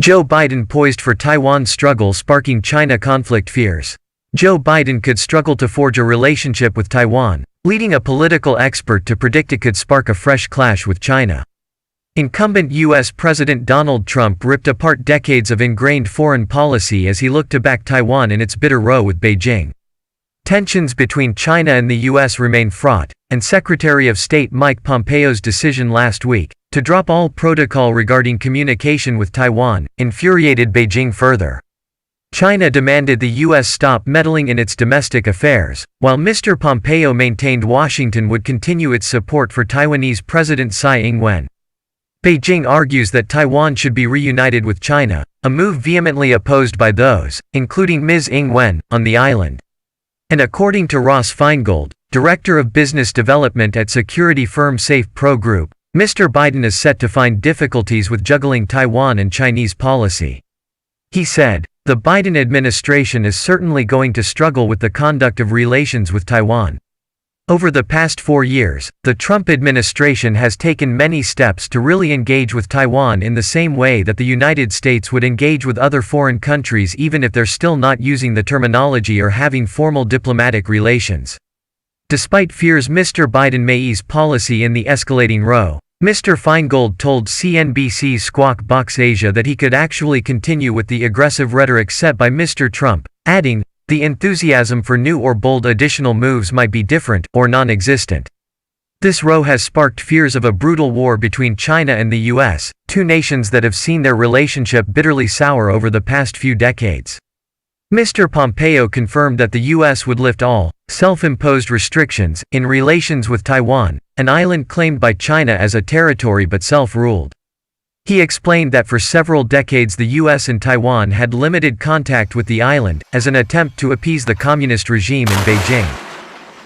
Joe Biden poised for Taiwan struggle sparking China conflict fears. Joe Biden could struggle to forge a relationship with Taiwan, leading a political expert to predict it could spark a fresh clash with China. Incumbent U.S. President Donald Trump ripped apart decades of ingrained foreign policy as he looked to back Taiwan in its bitter row with Beijing. Tensions between China and the U.S. remain fraught, and Secretary of State Mike Pompeo's decision last week to drop all protocol regarding communication with Taiwan infuriated Beijing further. China demanded the U.S. stop meddling in its domestic affairs, while Mr. Pompeo maintained Washington would continue its support for Taiwanese President Tsai Ing-wen. Beijing argues that Taiwan should be reunited with China, a move vehemently opposed by those, including Ms. Ing-wen, on the island. And according to Ross Feingold, Director of Business Development at security firm Safe Pro Group, Mr. Biden is set to find difficulties with juggling Taiwan and Chinese policy. He said, "The Biden administration is certainly going to struggle with the conduct of relations with Taiwan. Over the past 4 years, the Trump administration has taken many steps to really engage with Taiwan in the same way that the United States would engage with other foreign countries even if they're still not using the terminology or having formal diplomatic relations." Despite fears Mr. Biden may ease policy in the escalating row, Mr. Feingold told CNBC's Squawk Box Asia that he could actually continue with the aggressive rhetoric set by Mr. Trump, adding, "The enthusiasm for new or bold additional moves might be different or non-existent." This row has sparked fears of a brutal war between China and the U.S., two nations that have seen their relationship bitterly sour over the past few decades. Mr. Pompeo confirmed that the U.S. would lift all self-imposed restrictions in relations with Taiwan, an island claimed by China as a territory but self-ruled. He explained that for several decades the U.S. and Taiwan had limited contact with the island as an attempt to appease the communist regime in Beijing.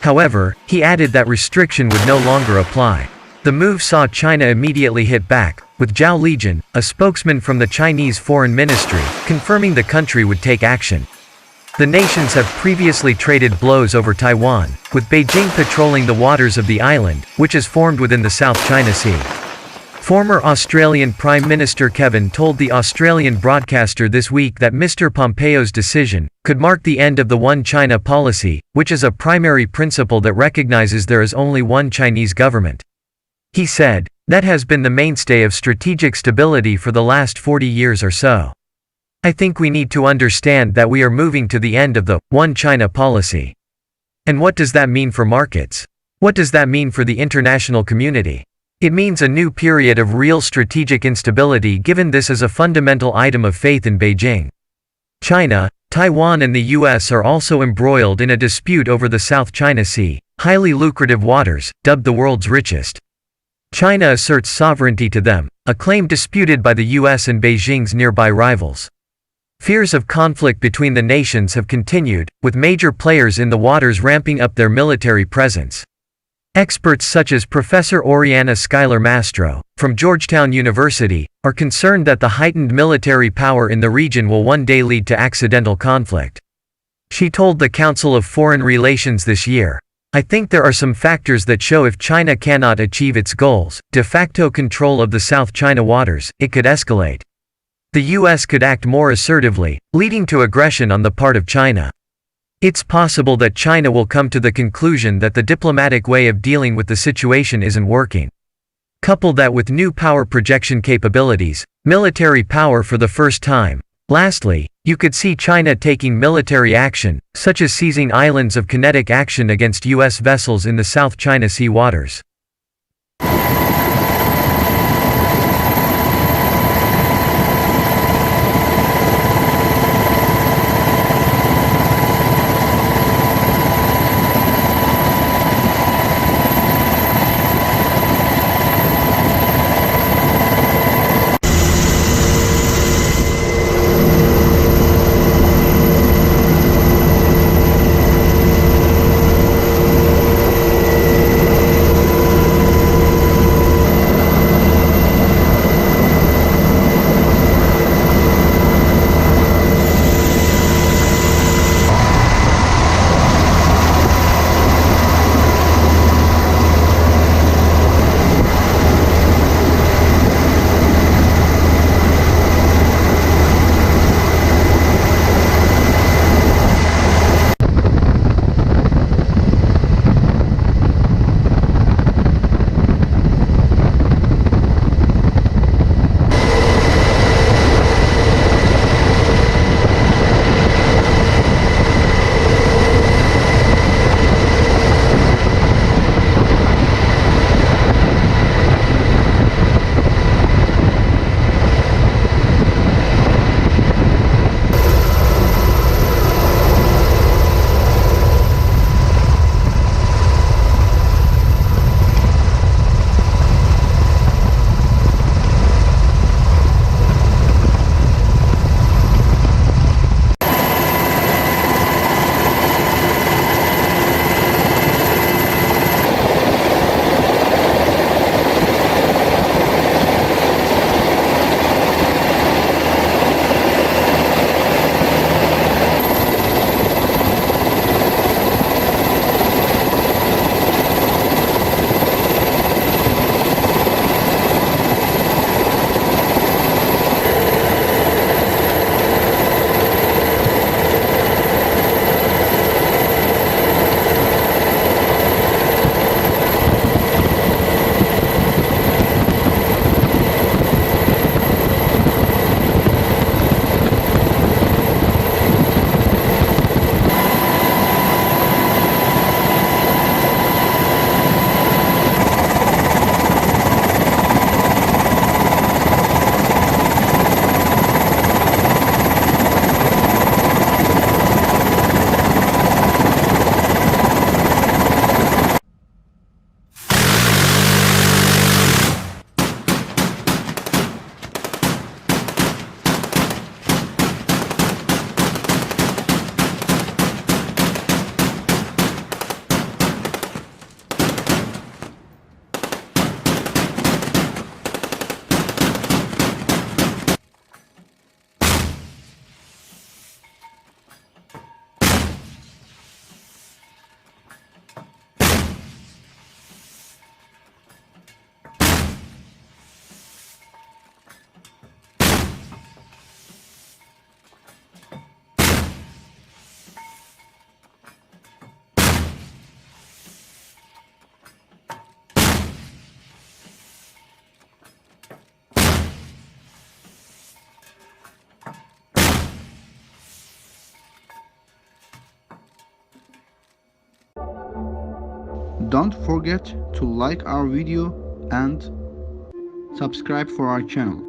However, he added that restriction would no longer apply. The move saw China immediately hit back, with Zhao Lijian, a spokesman from the Chinese Foreign Ministry, confirming the country would take action. The nations have previously traded blows over Taiwan, with Beijing patrolling the waters of the island, which is formed within the South China Sea. Former Australian Prime Minister Kevin told the Australian broadcaster this week that Mr. Pompeo's decision could mark the end of the One China policy, which is a primary principle that recognizes there is only one Chinese government. He said, "That has been the mainstay of strategic stability for the last 40 years or so. I think we need to understand that we are moving to the end of the One China policy." And what does that mean for markets? What does that mean for the international community? It means a new period of real strategic instability given this is a fundamental item of faith in Beijing. China, Taiwan and the U.S. are also embroiled in a dispute over the South China Sea, highly lucrative waters, dubbed the world's richest. China asserts sovereignty to them, a claim disputed by the U.S. and Beijing's nearby rivals. Fears of conflict between the nations have continued, with major players in the waters ramping up their military presence. Experts such as Professor Oriana Schuyler Mastro, from Georgetown University, are concerned that the heightened military power in the region will one day lead to accidental conflict. She told the Council of Foreign Relations this year, "I think there are some factors that show if China cannot achieve its goals, de facto control of the South China waters, it could escalate. The U.S. could act more assertively, leading to aggression on the part of China. It's possible that China will come to the conclusion that the diplomatic way of dealing with the situation isn't working. Couple that with new power projection capabilities, military power for the first time. Lastly, you could see China taking military action, such as seizing islands of kinetic action against U.S. vessels in the South China Sea waters." Don't forget to like our video and subscribe for our channel.